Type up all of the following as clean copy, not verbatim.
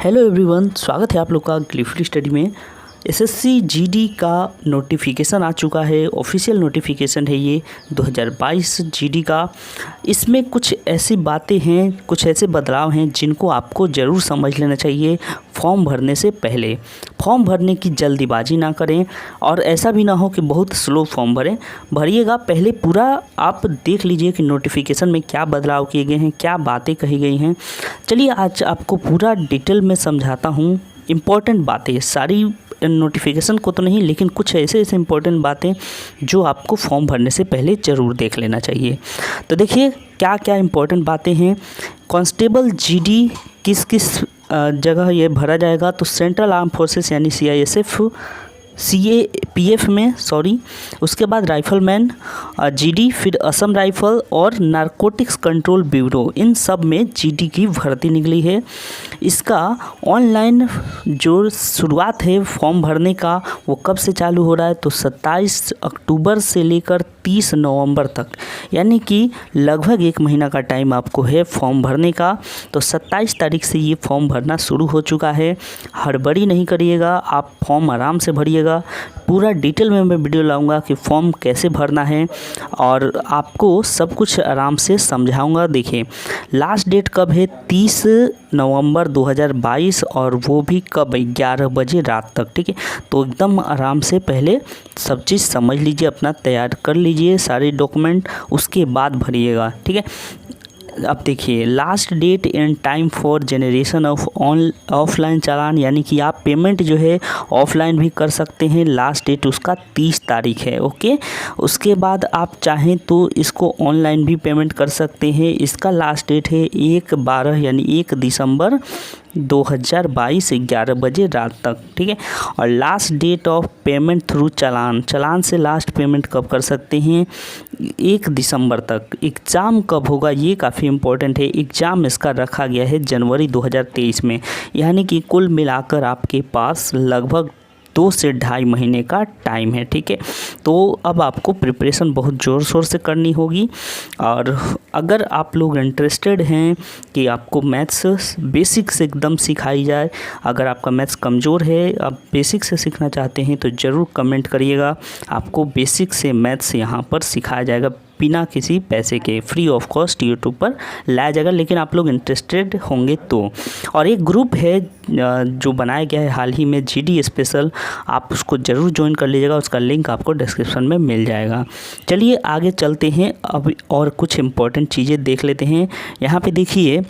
Hello everyone, स्वागत है आप लोग का ग्लिफली स्टडी में। एसएससी जीडी का नोटिफिकेशन आ चुका है। ऑफिशियल नोटिफिकेशन है ये 2022 जीडी का। इसमें कुछ ऐसी बातें हैं, कुछ ऐसे बदलाव हैं जिनको आपको ज़रूर समझ लेना चाहिए फॉर्म भरने से पहले। फॉर्म भरने की जल्दीबाजी ना करें और ऐसा भी ना हो कि बहुत स्लो फॉर्म भरिएगा। पहले पूरा आप देख लीजिए कि नोटिफिकेशन में क्या बदलाव किए गए हैं, क्या बातें कही गई हैं। चलिए आज आपको पूरा डिटेल में समझाता हूँ। इम्पॉर्टेंट बातें, सारी नोटिफिकेशन को तो नहीं, लेकिन कुछ ऐसे इम्पोर्टेंट बातें जो आपको फॉर्म भरने से पहले ज़रूर देख लेना चाहिए। तो देखिए क्या क्या इम्पोर्टेंट बातें हैं। कांस्टेबल जीडी किस किस जगह ये भरा जाएगा, तो सेंट्रल आर्म फोर्सेस यानी CAPF में, उसके बाद राइफलमैन जीडी, फिर असम राइफल और नारकोटिक्स कंट्रोल ब्यूरो, इन सब में जीडी की भर्ती निकली है। इसका ऑनलाइन जो शुरुआत है फॉर्म भरने का वो कब से चालू हो रहा है, तो 27 अक्टूबर से लेकर 30 नवंबर तक, यानी कि लगभग 1 महीना का टाइम आपको है फॉर्म भरने का। तो 27 तारीख से ये फॉर्म भरना शुरू हो चुका है। हड़बड़ी नहीं करिएगा, आप फॉर्म आराम से भरिएगा। पूरा डिटेल में मैं वीडियो लाऊंगा कि फॉर्म कैसे भरना है और आपको सब कुछ आराम से समझाऊंगा। देखिए लास्ट डेट कब है, 30 नवंबर 2022, और वो भी कब, 11 बजे रात तक। ठीक है, तो एकदम आराम से पहले सब चीज़ समझ लीजिए, अपना तैयार कर लीजिए सारे डॉक्यूमेंट, उसके बाद भरिएगा। ठीक है, अब देखिए last date and time for generation of offline चालान, यानी कि आप पेमेंट जो है ऑफलाइन भी कर सकते हैं। लास्ट डेट उसका 30 तारीख है। ओके, उसके बाद आप चाहें तो इसको ऑनलाइन भी पेमेंट कर सकते हैं। इसका लास्ट डेट है 1/12 यानी 1 दिसंबर 2022 11 बजे रात तक। ठीक है, और last date of payment through चालान से लास्ट पेमेंट कब कर सकते हैं, 1 दिसंबर तक। एग्ज़ाम कब होगा ये काफ़ी इम्पोर्टेंट है। एग्ज़ाम इसका रखा गया है जनवरी 2023 में, यानी कि कुल मिलाकर आपके पास लगभग 2 से 2.5 महीने का टाइम है। ठीक है, तो अब आपको प्रिपरेशन बहुत ज़ोर शोर से करनी होगी। और अगर आप लोग इंटरेस्टेड हैं कि आपको मैथ्स बेसिक से एकदम सिखाई जाए, अगर आपका मैथ्स कमज़ोर है, आप बेसिक से सीखना चाहते हैं, तो ज़रूर कमेंट करिएगा। आपको बेसिक से मैथ्स यहाँ पर सिखाया जाएगा बिना किसी पैसे के, फ्री ऑफ कॉस्ट यूट्यूब पर लाया जाएगा, लेकिन आप लोग इंटरेस्टेड होंगे तो। और एक ग्रुप है जो बनाया गया है हाल ही में, जीडी स्पेशल, आप उसको ज़रूर ज्वाइन कर लीजिएगा। उसका लिंक आपको डिस्क्रिप्शन में मिल जाएगा। चलिए आगे चलते हैं, अब और कुछ इम्पोर्टेंट चीज़ें देख लेते हैं। यहाँ पे देखिए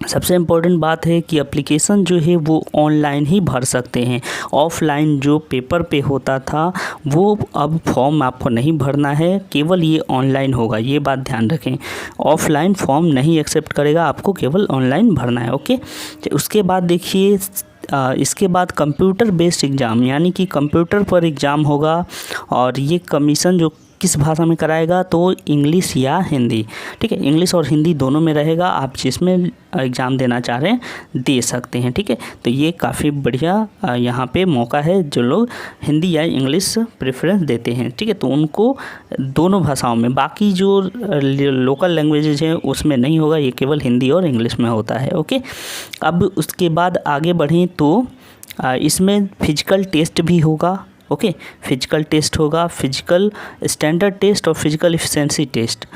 सबसे इम्पोर्टेंट बात है कि एप्लीकेशन जो है वो ऑनलाइन ही भर सकते हैं। ऑफ़लाइन जो पेपर पे होता था वो अब फॉर्म आपको नहीं भरना है, केवल ये ऑनलाइन होगा, ये बात ध्यान रखें। ऑफ़लाइन फॉर्म नहीं एक्सेप्ट करेगा, आपको केवल ऑनलाइन भरना है। ओके, उसके बाद देखिए इसके बाद कंप्यूटर बेस्ड एग्ज़ाम, यानी कि कंप्यूटर पर एग्ज़ाम होगा। और ये कमीशन जो किस भाषा में कराएगा, तो इंग्लिश या हिंदी। ठीक है, इंग्लिश और हिंदी दोनों में रहेगा, आप जिसमें एग्ज़ाम देना चाह रहे हैं दे सकते हैं। ठीक है, तो ये काफ़ी बढ़िया यहाँ पे मौका है। जो लोग हिंदी या इंग्लिश प्रेफरेंस देते हैं, ठीक है, तो उनको दोनों भाषाओं में, बाकी जो लोकल लैंग्वेजेज हैं उसमें नहीं होगा, ये केवल हिंदी और इंग्लिश में होता है। ओके, अब उसके बाद आगे बढ़ें तो इसमें फिजिकल टेस्ट भी होगा। ओके, फिजिकल टेस्ट होगा, फिजिकल स्टैंडर्ड टेस्ट और फिजिकल एफिशिएंसी टेस्ट,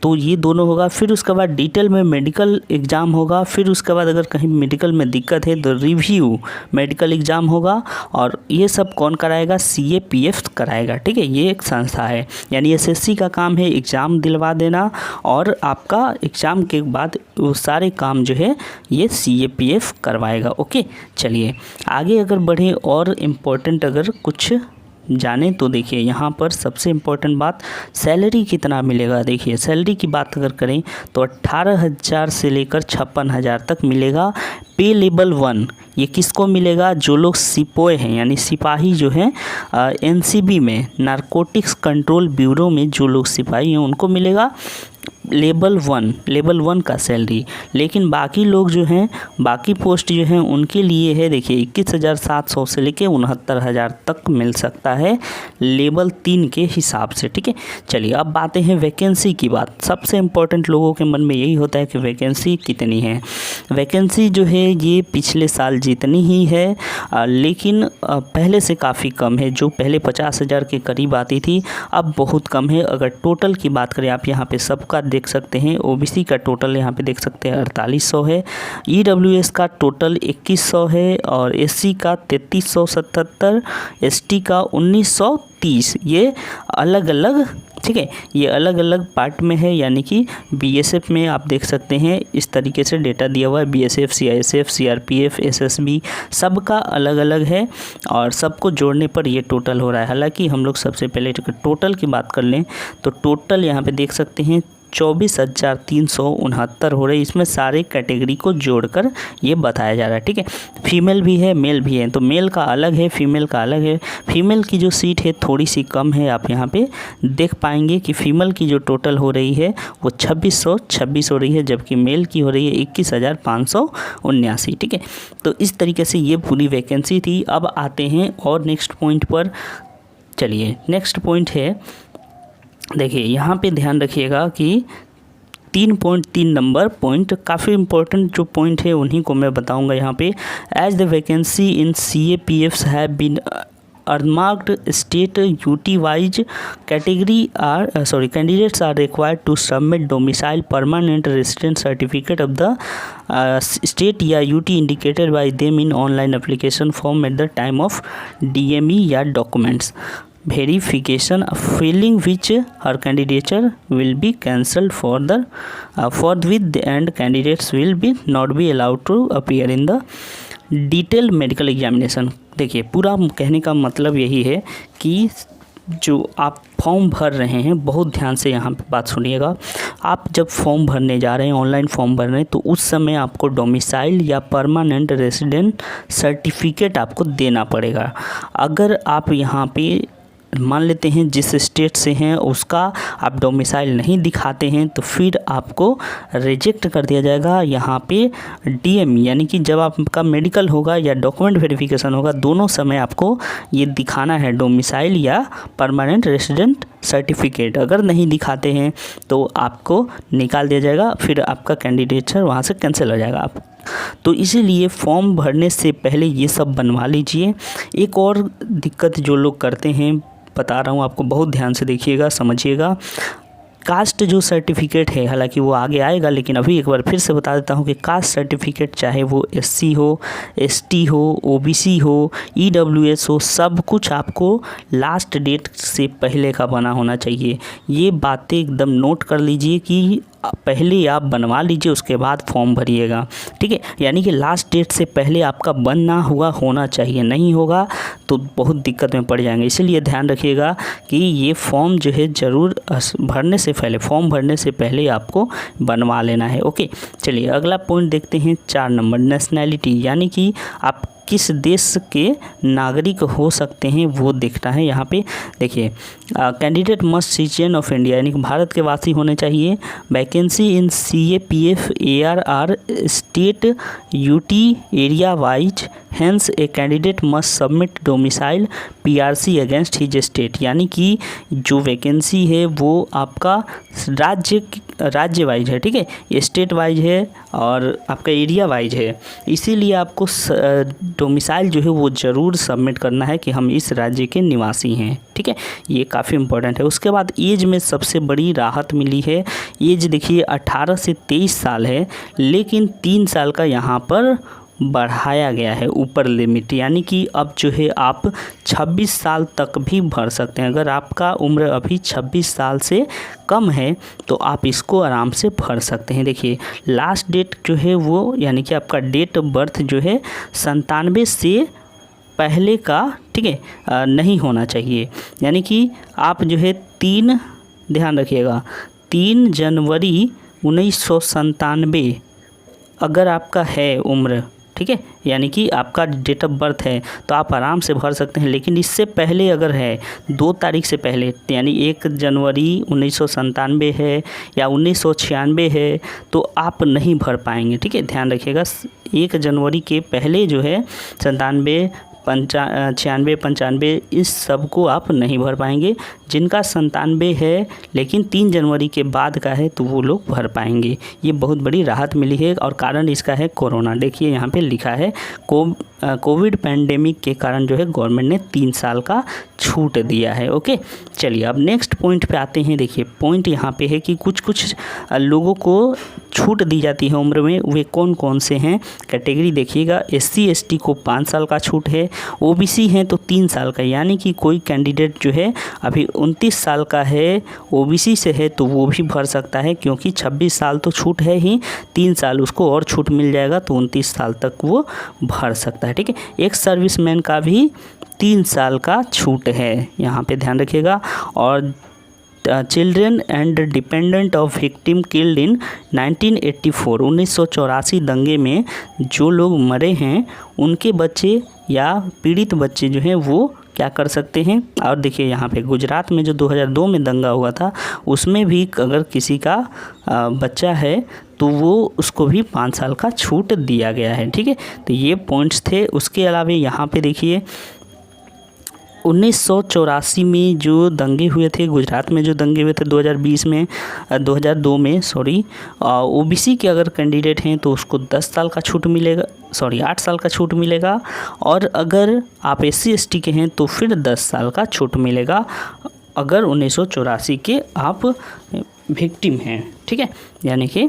तो ये दोनों होगा। फिर उसके बाद डिटेल में मेडिकल एग्ज़ाम होगा। फिर उसके बाद अगर कहीं मेडिकल में दिक्कत है तो रिव्यू मेडिकल एग्ज़ाम होगा। और ये सब कौन कराएगा, CAPF कराएगा। ठीक है, ये एक संस्था है, यानी एसएससी का काम है एग्ज़ाम दिलवा देना, और आपका एग्ज़ाम के बाद वो सारे काम जो है ये CAPF करवाएगा। ओके, चलिए आगे अगर बढ़ें और इम्पोर्टेंट अगर कुछ जाने तो देखिए यहाँ पर सबसे इम्पोर्टेंट बात, सैलरी कितना मिलेगा। देखिए सैलरी की बात अगर करें तो 18,000 से लेकर 56,000 तक मिलेगा। पे लेवल 1 ये किसको मिलेगा, जो लोग सिपोए हैं, यानी सिपाही जो हैं NCB में, नारकोटिक्स कंट्रोल ब्यूरो में जो लोग सिपाही हैं उनको मिलेगा। लेवल 1 का सैलरी। लेकिन बाकी लोग जो हैं, बाकी पोस्ट जो हैं उनके लिए है देखिए 21,700 से लेके 69,000 तक मिल सकता है लेवल 3 के हिसाब से। ठीक है, चलिए अब बातें हैं वैकेंसी की बात। सबसे इम्पोर्टेंट लोगों के मन में यही होता है कि वैकेंसी कितनी है। वैकेंसी जो है ये पिछले साल जितनी ही है लेकिन पहले से काफ़ी कम है। जो पहले 50,000 के करीब आती थी अब बहुत कम है। अगर टोटल की बात करें, आप यहाँ पे सबका देख सकते हैं, ओबीसी का टोटल यहाँ पे देख सकते हैं 4800 है, ईडब्ल्यूएस का टोटल 2100 है और एससी का 3377, एसटी का 1930। ये अलग अलग, ठीक है, ये अलग अलग पार्ट में है। यानी कि बीएसएफ में आप देख सकते हैं इस तरीके से डेटा दिया हुआ है। बीएसएफ, सीआईएसएफ, सीआरपीएफ, एसएसबी सबका अलग अलग है और सबको जोड़ने पर ये टोटल हो रहा है। हालांकि हम लोग सबसे पहले टोटल की बात कर लें तो टोटल यहाँ पे देख सकते हैं 24,369 हो रही है। इसमें सारे कैटेगरी को जोड़कर ये बताया जा रहा है। ठीक है, फीमेल भी है, मेल भी है, तो मेल का अलग है, फीमेल का अलग है। फीमेल की जो सीट है थोड़ी सी कम है, आप यहाँ पे देख पाएंगे कि फीमेल की जो टोटल हो रही है वो 2626 हो रही है, जबकि मेल की हो रही है 21,579। ठीक है, तो इस तरीके से ये पूरी वैकेंसी थी। अब आते हैं और नेक्स्ट पॉइंट पर। चलिए, नेक्स्ट पॉइंट है, देखिए यहाँ पे ध्यान रखिएगा कि 3.3 नंबर पॉइंट काफ़ी इंपॉर्टेंट जो पॉइंट है उन्हीं को मैं बताऊंगा यहाँ पे। As the vacancy in CAPFs have been earmarked state UT wise candidates are required to submit domicile permanent resident certificate of the state या UT indicated by them in online application form at the time of DME या documents verification filling which her candidature will be cancelled forthwith and candidates will be not be allowed to appear in the detailed medical examination। देखिए, पूरा कहने का मतलब यही है कि जो आप फॉर्म भर रहे हैं, बहुत ध्यान से यहाँ पे बात सुनिएगा। आप जब फॉर्म भरने जा रहे हैं, ऑनलाइन फॉर्म भर रहे हैं, तो उस समय आपको डोमिसाइल या परमानेंट रेजिडेंट सर्टिफिकेट आपको देना पड़ेगा। अगर आप यहाँ पे मान लेते हैं जिस स्टेट से हैं उसका आप डोमिसाइल नहीं दिखाते हैं तो फिर आपको रिजेक्ट कर दिया जाएगा। यहाँ पे DME यानी कि जब आपका मेडिकल होगा या डॉक्यूमेंट वेरिफिकेशन होगा, दोनों समय आपको ये दिखाना है डोमिसाइल या परमानेंट रेजिडेंट सर्टिफिकेट। अगर नहीं दिखाते हैं तो आपको निकाल दिया जाएगा, फिर आपका कैंडिडेचर वहाँ से कैंसिल हो जाएगा। आप तो इसीलिए फॉर्म भरने से पहले ये सब बनवा लीजिए। एक और दिक्कत जो लोग करते हैं, बता रहा हूँ आपको, बहुत ध्यान से देखिएगा, समझिएगा। कास्ट जो सर्टिफिकेट है, हालांकि वो आगे आएगा, लेकिन अभी एक बार फिर से बता देता हूँ कि कास्ट सर्टिफिकेट चाहे वो SC हो, ST हो, OBC हो, EWS हो, सब कुछ आपको लास्ट डेट से पहले का बना होना चाहिए। ये बातें एकदम नोट कर लीजिए कि पहले आप बनवा लीजिए, उसके बाद फॉर्म भरिएगा। ठीक है, यानी कि लास्ट डेट से पहले आपका बनना हुआ होना चाहिए, नहीं होगा तो बहुत दिक्कत में पड़ जाएंगे। इसलिए ध्यान रखिएगा कि ये फॉर्म जो है ज़रूर भरने से पहले, फॉर्म भरने से पहले आपको बनवा लेना है। ओके, चलिए अगला पॉइंट देखते हैं, 4 नंबर, नेशनैलिटी, यानी कि आप किस देश के नागरिक हो सकते हैं वो देखना है। यहाँ पे देखिए, candidate must citizen of India, यानी कि भारत के वासी होने चाहिए। Vacancy in CAPF ARR state UT area wise, hence a candidate must submit domicile PRC against his state. यानी कि जो वैकेंसी है वो आपका राज्य वाइज है, ठीक है, ये स्टेट वाइज है और आपका एरिया वाइज है। इसीलिए आपको डोमिसाइल जो है वो ज़रूर सबमिट करना है कि हम इस राज्य के निवासी हैं। ठीक है, ये काफ़ी इंपॉर्टेंट है। उसके बाद एज में सबसे बड़ी राहत मिली है। एज देखिए 18 से 23 साल है, लेकिन 3 साल का यहाँ पर बढ़ाया गया है ऊपर लिमिट, यानी कि अब जो है आप 26 साल तक भी भर सकते हैं। अगर आपका उम्र अभी 26 साल से कम है तो आप इसको आराम से भर सकते हैं। देखिए, लास्ट डेट जो है वो, यानी कि आपका डेट ऑफ बर्थ जो है 97 से पहले का, ठीक है, नहीं होना चाहिए। यानी कि आप जो है ध्यान रखिएगा, 3 जनवरी 1997 अगर आपका है उम्र, ठीक है, यानी कि आपका डेट ऑफ बर्थ है तो आप आराम से भर सकते हैं। लेकिन इससे पहले अगर है 2 तारीख से पहले, यानी 1 जनवरी 1997 है या 1996 है, तो आप नहीं भर पाएंगे। ठीक है, ध्यान रखिएगा 1 जनवरी के पहले जो है 97, 96, 95 इस सब को आप नहीं भर पाएंगे। जिनका 97 है लेकिन 3 जनवरी के बाद का है तो वो लोग भर पाएंगे। ये बहुत बड़ी राहत मिली है और कारण इसका है कोरोना। देखिए यहाँ पे लिखा है कोविड पैंडेमिक के कारण जो है गवर्नमेंट ने 3 साल का छूट दिया है। ओके, चलिए अब नेक्स्ट पॉइंट पे आते हैं। देखिए पॉइंट यहाँ पे है कि कुछ लोगों को छूट दी जाती है उम्र में, वे कौन कौन से हैं कैटेगरी देखिएगा। SC ST को 5 साल का छूट है, OBC हैं तो 3 साल का, यानी कि कोई कैंडिडेट जो है अभी 29 साल का है, OBC से है तो वो भी भर सकता है, क्योंकि 26 साल तो छूट है ही, 3 साल उसको और छूट मिल जाएगा तो 29 साल तक वो भर सकता है। ठीक है, एक सर्विसमैन का भी 3 साल का छूट है, यहाँ पे ध्यान रखिएगा। और children and dependent of victim killed in 1984 1984 दंगे में जो लोग मरे हैं उनके बच्चे या पीड़ित बच्चे जो हैं वो क्या कर सकते हैं। और देखिए यहाँ पे गुजरात में जो 2002 में दंगा हुआ था उसमें भी अगर किसी का बच्चा है तो वो उसको भी 5 साल का छूट दिया गया है। ठीक है, तो ये पॉइंट्स थे। उसके अलावा यहाँ पे देखिए 1984 में जो दंगे हुए थे, गुजरात में जो दंगे हुए थे 2002 में OBC के अगर कैंडिडेट हैं तो उसको 10 साल का छूट मिलेगा, 8 साल का छूट मिलेगा। और अगर आप SC ST के हैं तो फिर 10 साल का छूट मिलेगा अगर 1984 के आप विक्टिम हैं। ठीक है, यानी कि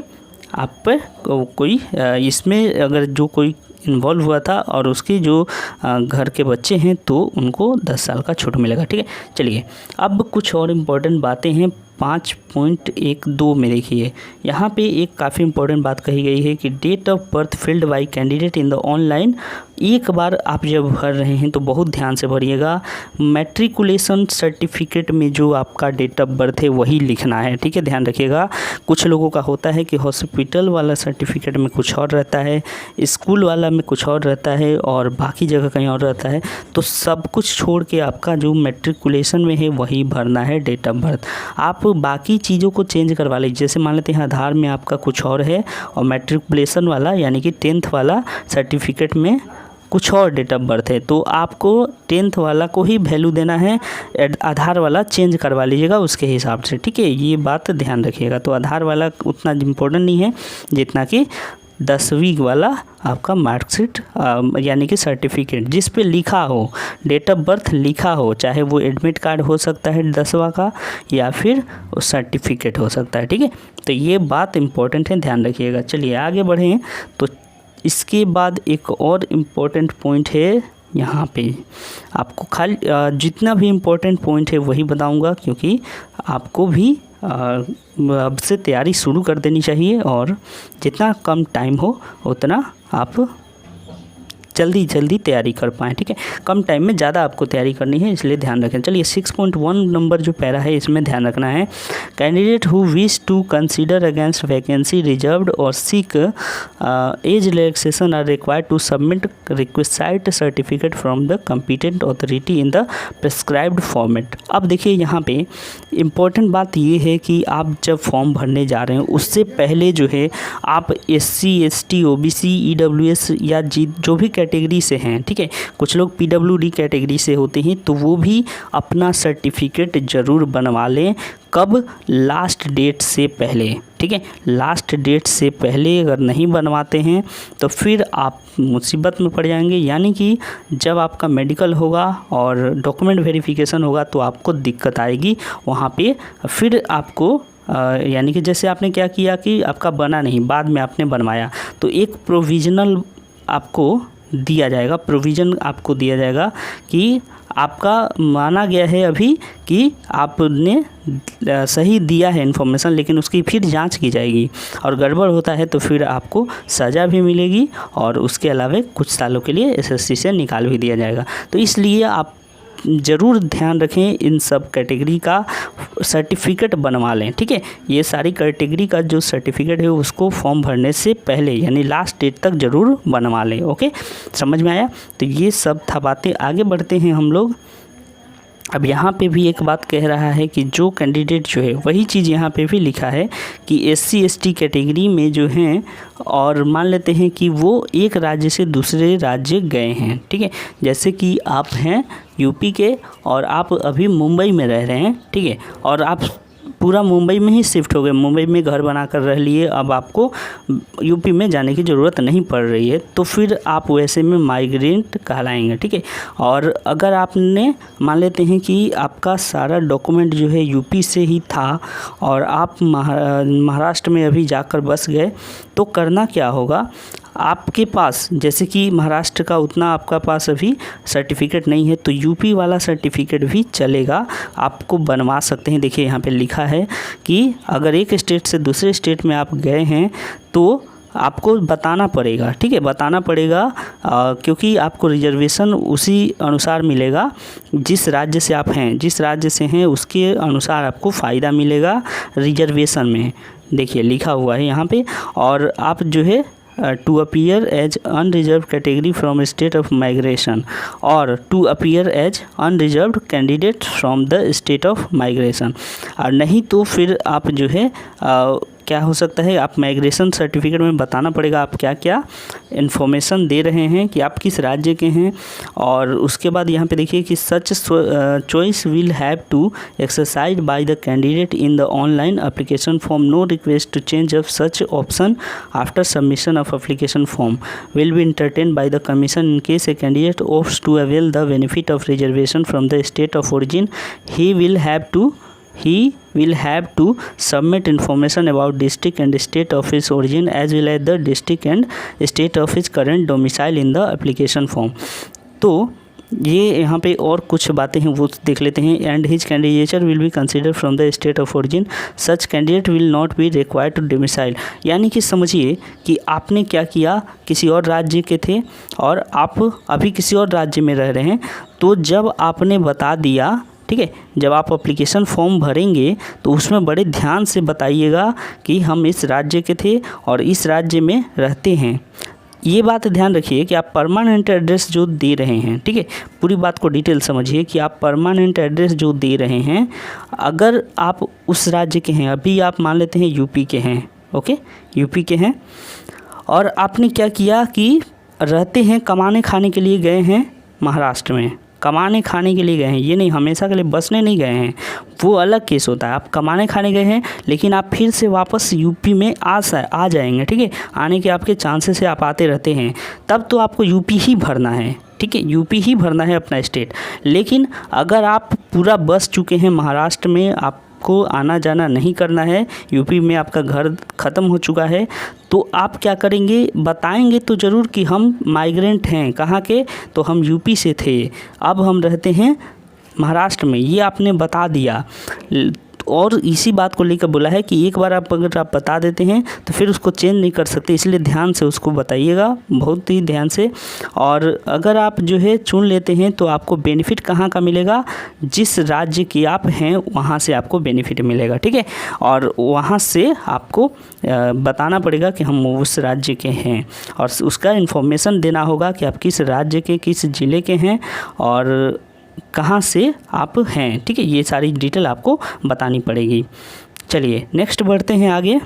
आप कोई इसमें अगर जो कोई इन्वॉल्व हुआ था और उसके जो घर के बच्चे हैं तो उनको 10 साल का छूट मिलेगा। ठीक है, चलिए अब कुछ और इम्पोर्टेंट बातें हैं 5.12 में। देखिए यहाँ पे एक काफ़ी इम्पोर्टेंट बात कही गई है कि date of birth filled by candidate in the online. एक बार आप जब भर रहे हैं तो बहुत ध्यान से भरिएगा, मैट्रिकुलेशन सर्टिफिकेट में जो आपका डेट ऑफ बर्थ है वही लिखना है। ठीक है, ध्यान रखिएगा। कुछ लोगों का होता है कि हॉस्पिटल वाला सर्टिफिकेट में कुछ और रहता है, स्कूल वाला में कुछ और रहता है और बाकी जगह कहीं और रहता है, तो सब कुछ छोड़ के आपका जो मैट्रिकुलेशन में है वही भरना है डेट ऑफ बर्थ। आप बाकी चीज़ों को चेंज करवा लीजिए, जैसे मान लेते हैं आधार में आपका कुछ और है और मैट्रिकुलेशन वाला यानी कि 10th वाला सर्टिफिकेट में कुछ और डेट ऑफ बर्थ है, तो आपको 10th वाला को ही वैल्यू देना है, आधार वाला चेंज करवा लीजिएगा उसके हिसाब से। ठीक है, ये बात ध्यान रखिएगा। तो आधार वाला उतना इम्पोर्टेंट नहीं है जितना कि 10वीं वाला आपका मार्कशीट यानी कि सर्टिफिकेट जिस पे लिखा हो डेट ऑफ बर्थ लिखा हो, चाहे वो एडमिट कार्ड हो सकता है 10वां का या फिर सर्टिफिकेट हो सकता है। ठीक है, तो ये बात इम्पोर्टेंट है, ध्यान रखिएगा। चलिए आगे बढ़ें। तो इसके बाद एक और इम्पोर्टेंट पॉइंट है यहाँ पे, आपको खाली जितना भी इम्पोर्टेंट पॉइंट है वही बताऊँगा, क्योंकि आपको भी अब से तैयारी शुरू कर देनी चाहिए और जितना कम टाइम हो उतना आप जल्दी तैयारी कर पाएँ। ठीक है, कम टाइम में ज़्यादा आपको तैयारी करनी है, इसलिए ध्यान रखें। चलिए 6.1 नंबर जो पैरा है इसमें ध्यान रखना है, candidate who wish to consider against vacancy reserved और seek age relaxation are required to submit request certificate from the competent authority in the prescribed format. अब देखिए यहाँ पे इम्पोर्टेंट बात ये है कि आप जब फॉर्म भरने जा रहे हैं उससे पहले जो है आप SC ST OBC EWS या जो भी कैटेगरी से हैं, ठीक है, कुछ लोग PWD कैटेगरी से होते हैं, तो वो भी अपना सर्टिफिकेट ज़रूर बनवा लें। कब? लास्ट डेट से पहले। ठीक है, लास्ट डेट से पहले अगर नहीं बनवाते हैं तो फिर आप मुसीबत में पड़ जाएंगे, यानी कि जब आपका मेडिकल होगा और डॉक्यूमेंट वेरिफिकेशन होगा तो आपको दिक्कत आएगी वहाँ पे। फिर आपको यानी कि जैसे आपने क्या किया कि आपका बना नहीं, बाद में आपने बनवाया, तो एक प्रोविज़नल आपको दिया जाएगा, प्रोविज़न आपको दिया जाएगा कि आपका माना गया है अभी कि आपने सही दिया है इन्फॉर्मेशन, लेकिन उसकी फिर जांच की जाएगी और गड़बड़ होता है तो फिर आपको सज़ा भी मिलेगी और उसके अलावा कुछ सालों के लिए SSC से निकाल भी दिया जाएगा। तो इसलिए आप ज़रूर ध्यान रखें, इन सब कैटेगरी का सर्टिफिकेट बनवा लें। ठीक है, ये सारी कैटेगरी का जो सर्टिफिकेट है उसको फॉर्म भरने से पहले यानी लास्ट डेट तक ज़रूर बनवा लें। ओके, समझ में आया? तो ये सब था बातें। आगे बढ़ते हैं हम लोग। अब यहाँ पे भी एक बात कह रहा है कि जो कैंडिडेट जो है वही चीज़ यहाँ पे भी लिखा है कि SC ST कैटेगरी में जो हैं और मान लेते हैं कि वो एक राज्य से दूसरे राज्य गए हैं। ठीक है, जैसे कि आप हैं यूपी के और आप अभी मुंबई में रह रहे हैं। ठीक है, और आप पूरा मुंबई में ही शिफ्ट हो गए, मुंबई में घर बनाकर रह लिए, अब आपको यूपी में जाने की ज़रूरत नहीं पड़ रही है, तो फिर आप वैसे में माइग्रेंट कहलाएंगे। ठीक है, और अगर आपने मान लेते हैं कि आपका सारा डॉक्यूमेंट जो है यूपी से ही था और आप महाराष्ट्र में अभी जाकर बस गए, तो करना क्या होगा, आपके पास जैसे कि महाराष्ट्र का उतना आपका पास अभी सर्टिफिकेट नहीं है, तो यूपी वाला सर्टिफिकेट भी चलेगा, आपको बनवा सकते हैं। देखिए यहाँ पे लिखा है कि अगर एक स्टेट से दूसरे स्टेट में आप गए हैं तो आपको बताना पड़ेगा। ठीक है, बताना पड़ेगा क्योंकि आपको रिजर्वेशन उसी अनुसार मिलेगा जिस राज्य से आप हैं, जिस राज्य से हैं उसके अनुसार आपको फ़ायदा मिलेगा रिजर्वेशन में। देखिए लिखा हुआ है यहाँ पे। और आप जो है to appear as unreserve category from state of migration और to appear as unreserved candidate from the state of migration. और नहीं तो फिर आप जो है क्या हो सकता है, आप माइग्रेशन सर्टिफिकेट में बताना पड़ेगा आप क्या क्या इन्फॉर्मेशन दे रहे हैं कि आप किस राज्य के हैं। और उसके बाद यहाँ पे देखिए कि such choice will have to exercise by the candidate in the online application form, no request to change of such option after submission of application form will be entertained by the commission in case a candidate opts to avail the benefit of reservation from the state of origin. He will have to submit information about district and state of his origin as well as the district and state of his current domicile in the application form. तो ये यहाँ पे और कुछ बातें हैं वो देख लेते हैं। And his candidature will be consider from the state of origin, such candidate will not be required to domicile. यानी कि समझिए कि आपने क्या किया, किसी और राज्य के थे और आप अभी किसी और राज्य में रह रहे हैं, तो जब आपने बता दिया, ठीक है, जब आप एप्लीकेशन फॉर्म भरेंगे तो उसमें बड़े ध्यान से बताइएगा कि हम इस राज्य के थे और इस राज्य में रहते हैं। ये बात ध्यान रखिए कि आप परमानेंट एड्रेस जो दे रहे हैं, ठीक है, पूरी बात को डिटेल समझिए कि आप परमानेंट एड्रेस जो दे रहे हैं, अगर आप उस राज्य के हैं, अभी आप मान लेते हैं यूपी के हैं, ओके, यूपी के हैं और आपने क्या किया कि रहते हैं, कमाने खाने के लिए गए हैं महाराष्ट्र में, कमाने खाने के लिए गए हैं, ये नहीं हमेशा के लिए बसने नहीं गए हैं, वो अलग केस होता है। आप कमाने खाने गए हैं लेकिन आप फिर से वापस यूपी में आ जाएंगे, ठीक है, आने के आपके चांसेस है, आप आते रहते हैं, तब तो आपको यूपी ही भरना है, ठीक है, यूपी ही भरना है अपना स्टेट। लेकिन अगर आप पूरा बस चुके हैं महाराष्ट्र में, आपको आना जाना नहीं करना है, यूपी में आपका घर ख़त्म हो चुका है, तो आप क्या करेंगे, बताएंगे तो ज़रूर कि हम माइग्रेंट हैं, कहाँ के, तो हम यूपी से थे, अब हम रहते हैं महाराष्ट्र में, ये आपने बता दिया। और इसी बात को लेकर बोला है कि एक बार अगर आप बता देते हैं तो फिर उसको चेंज नहीं कर सकते, इसलिए ध्यान से उसको बताइएगा, बहुत ही ध्यान से। और अगर आप जो है चुन लेते हैं तो आपको बेनिफिट कहाँ का मिलेगा, जिस राज्य के आप हैं वहाँ से आपको बेनिफिट मिलेगा, ठीक है, और वहाँ से आपको बताना पड़ेगा कि हम उस राज्य के हैं और उसका इन्फॉर्मेशन देना होगा कि आप किस राज्य के, किस ज़िले के हैं और कहाँ से आप हैं, ठीक है, ये सारी डिटेल आपको बतानी पड़ेगी। चलिए नेक्स्ट बढ़ते हैं आगे।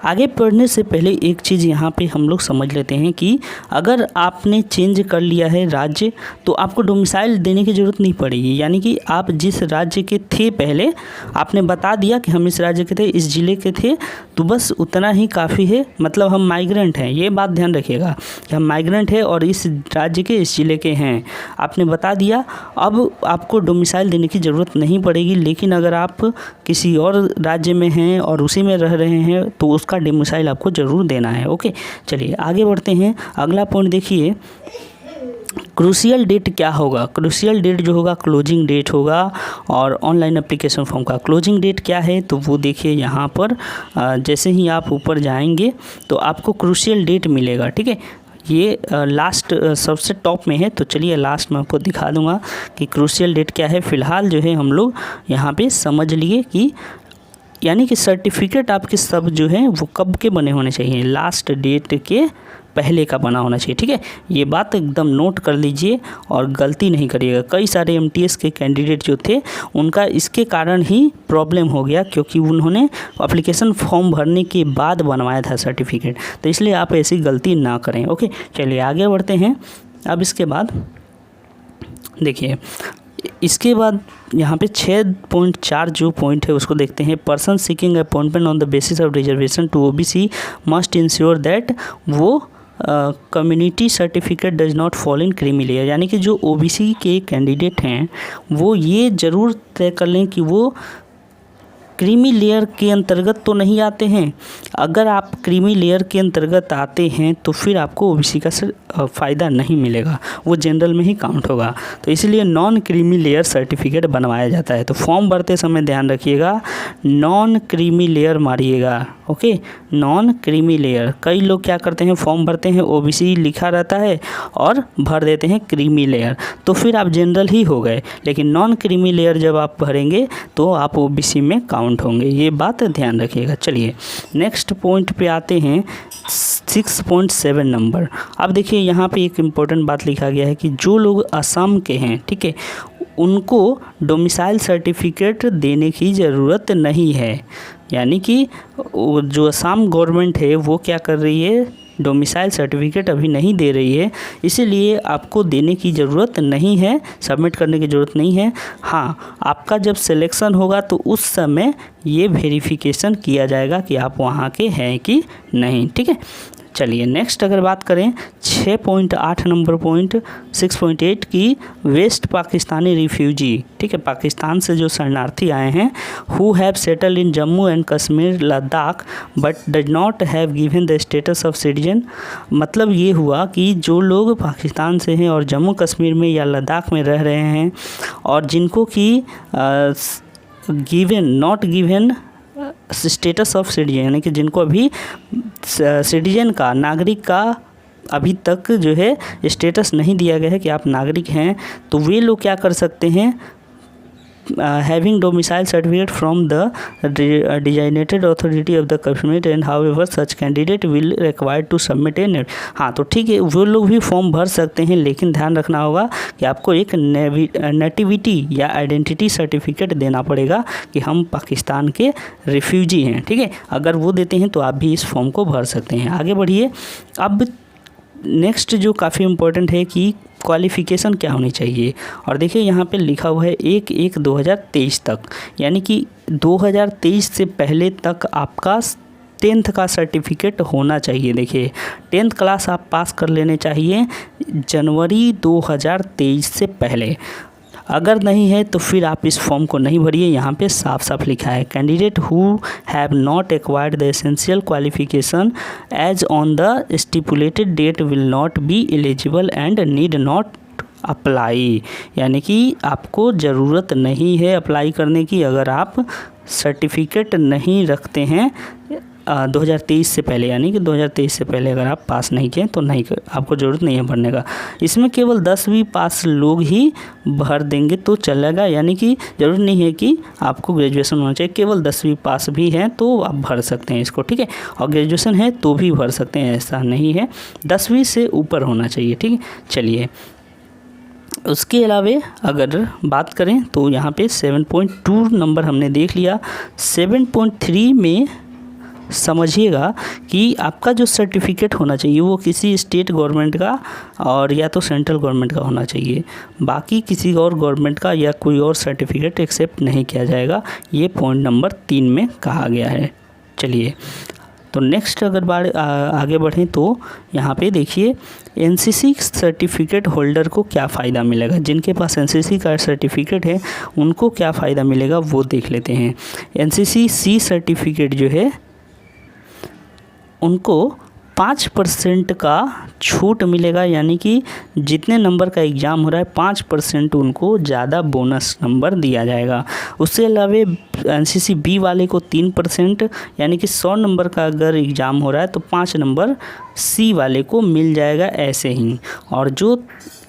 आगे बढ़ने से पहले एक चीज़ यहाँ पे हम लोग समझ लेते हैं कि अगर आपने चेंज कर लिया है राज्य तो आपको डोमिसाइल देने की ज़रूरत नहीं पड़ेगी, यानी कि आप जिस राज्य के थे पहले आपने बता दिया कि हम इस राज्य के थे, इस ज़िले के थे, तो बस उतना ही काफ़ी है, मतलब हम माइग्रेंट हैं, ये बात ध्यान रखिएगा कि हम माइग्रेंट हैं और इस राज्य के, इस ज़िले के हैं, आपने बता दिया, अब आपको डोमिसाइल देने की ज़रूरत नहीं पड़ेगी। लेकिन अगर आप किसी और राज्य में हैं और उसी में रह रहे हैं तो उसका डोमिसाइल आपको ज़रूर देना है। ओके, चलिए आगे बढ़ते हैं। अगला पॉइंट देखिए, क्रूशियल डेट क्या होगा। क्रूशियल डेट जो होगा क्लोजिंग डेट होगा और ऑनलाइन एप्लीकेशन फॉर्म का क्लोजिंग डेट क्या है तो वो देखिए यहाँ पर जैसे ही आप ऊपर जाएंगे तो आपको क्रूशियल डेट मिलेगा, ठीक है, ये लास्ट सबसे टॉप में है। तो चलिए लास्ट में आपको दिखा दूंगा कि क्रूशियल डेट क्या है। फ़िलहाल जो है हम लोग यहाँ पे समझ लिए कि यानी कि सर्टिफिकेट आपके सब जो है वो कब के बने होने चाहिए, लास्ट डेट के पहले का बना होना चाहिए। ठीक है, ये बात एकदम नोट कर लीजिए और गलती नहीं करिएगा। कई सारे एमटीएस के कैंडिडेट जो थे उनका इसके कारण ही प्रॉब्लम हो गया, क्योंकि उन्होंने एप्लीकेशन फॉर्म भरने के बाद बनवाया था सर्टिफिकेट। तो इसलिए आप ऐसी गलती ना करें। ओके, चलिए आगे बढ़ते हैं। अब इसके बाद देखिए, इसके बाद यहाँ पे 6.4 जो पॉइंट है उसको देखते हैं। Person seeking appointment on the basis of reservation to OBC must ensure that वो community certificate does not fall in creamy layer. यानी कि जो ओबीसी के कैंडिडेट हैं वो ये ज़रूर तय कर लें कि वो क्रीमी लेयर के अंतर्गत तो नहीं आते हैं। अगर आप क्रीमी लेयर के अंतर्गत आते हैं तो फिर आपको ओबीसी का फ़ायदा नहीं मिलेगा, वो जनरल में ही काउंट होगा। तो इसलिए नॉन क्रीमी लेयर सर्टिफिकेट बनवाया जाता है। तो फॉर्म भरते समय ध्यान रखिएगा, नॉन क्रीमी लेयर मारिएगा। Okay, non creamy layer. कई लोग क्या करते हैं, फॉर्म भरते हैं ओबीसी लिखा रहता है और भर देते हैं क्रीमी लेयर, तो फिर आप जनरल ही हो गए। लेकिन नॉन क्रीमी लेयर जब आप भरेंगे तो आप ओबीसी में काउंट होंगे, ये बात ध्यान रखिएगा। चलिए नेक्स्ट पॉइंट पे आते हैं, 6.7 नंबर। अब देखिए यहाँ पे एक इम्पोर्टेंट बात लिखा गया है कि जो लोग असम के हैं, ठीक है, उनको डोमिसाइल सर्टिफिकेट देने की ज़रूरत नहीं है। यानी कि जो असम गवर्नमेंट है वो क्या कर रही है, डोमिसाइल सर्टिफिकेट अभी नहीं दे रही है, इसीलिए आपको देने की ज़रूरत नहीं है, सबमिट करने की ज़रूरत नहीं है। हाँ, आपका जब सिलेक्शन होगा तो उस समय ये वेरिफिकेशन किया जाएगा कि आप वहाँ के हैं कि नहीं। ठीक है, चलिए नेक्स्ट अगर बात करें 6.8 नंबर पॉइंट 6.8 की, वेस्ट पाकिस्तानी रिफ्यूजी, ठीक है, पाकिस्तान से जो शरणार्थी आए हैं, who have settled in Jammu and Kashmir Ladakh but does not have given the status of citizen. मतलब ये हुआ कि जो लोग पाकिस्तान से हैं और जम्मू कश्मीर में या लद्दाख में रह रहे हैं और जिनको कि not given status of citizen, यानी कि जिनको अभी सिटीजन का, नागरिक का अभी तक जो है स्टेटस नहीं दिया गया है कि आप नागरिक हैं, तो वे लोग क्या कर सकते हैं, having domicile certificate from the designated authority of the Kashmir and however such candidate will required to submit a हाँ, तो ठीक है, वो लोग भी फॉर्म भर सकते हैं, लेकिन ध्यान रखना होगा कि आपको एक नेटिविटी या आइडेंटिटी सर्टिफिकेट देना पड़ेगा कि हम पाकिस्तान के रिफ्यूजी हैं। ठीक है, अगर वो देते हैं तो आप भी इस फॉर्म को भर सकते हैं। आगे बढ़िए। अब नेक्स्ट जो काफ़ी इम्पोर्टेंट है कि क्वालिफ़िकेशन क्या होनी चाहिए, और देखिए यहाँ पे लिखा हुआ है 1/1/2023 तक, यानी कि 2023 से पहले तक आपका 10th का सर्टिफिकेट होना चाहिए। देखिए 10th क्लास आप पास कर लेने चाहिए जनवरी 2023 से पहले। अगर नहीं है तो फिर आप इस फॉर्म को नहीं भरिए। यहाँ पे साफ साफ लिखा है, candidate who have not acquired the essential qualification as on the stipulated date will not be eligible and need not apply. यानी कि आपको ज़रूरत नहीं है अप्लाई करने की अगर आप सर्टिफिकेट नहीं रखते हैं 2023 से पहले, यानी कि 2023 से पहले अगर आप पास नहीं किए तो आपको ज़रूरत नहीं है भरने का। इसमें केवल 10वीं पास लोग ही भर देंगे तो चलेगा, यानी कि ज़रूरत नहीं है कि आपको ग्रेजुएशन होना चाहिए, केवल 10वीं पास भी हैं तो आप भर सकते हैं इसको। ठीक है, और ग्रेजुएशन है तो भी भर सकते हैं, ऐसा नहीं है, 10वीं से ऊपर होना चाहिए। ठीक है, चलिए उसके अलावा अगर बात करें तो यहाँ पे 7.2 नंबर हमने देख लिया। 7.3 में समझिएगा कि आपका जो सर्टिफिकेट होना चाहिए वो किसी स्टेट गवर्नमेंट का और या तो सेंट्रल गवर्नमेंट का होना चाहिए, बाकी किसी और गवर्नमेंट का या कोई और सर्टिफिकेट एक्सेप्ट नहीं किया जाएगा। ये पॉइंट नंबर 3 में कहा गया है। चलिए तो नेक्स्ट अगर आगे बढ़ें तो यहाँ पे देखिए एनसीसी सर्टिफिकेट होल्डर को क्या फ़ायदा मिलेगा। जिनके पास एनसीसी का सर्टिफिकेट है उनको क्या फ़ायदा मिलेगा वो देख लेते हैं। एनसीसी सी सर्टिफिकेट जो है उनको 5% का छूट मिलेगा, यानी कि जितने नंबर का एग्ज़ाम हो रहा है 5% उनको ज़्यादा बोनस नंबर दिया जाएगा। उससे अलावा एनसीसी बी वाले को 3%, यानी कि 100 नंबर का अगर एग्ज़ाम हो रहा है तो 5 नंबर सी वाले को मिल जाएगा ऐसे ही, और जो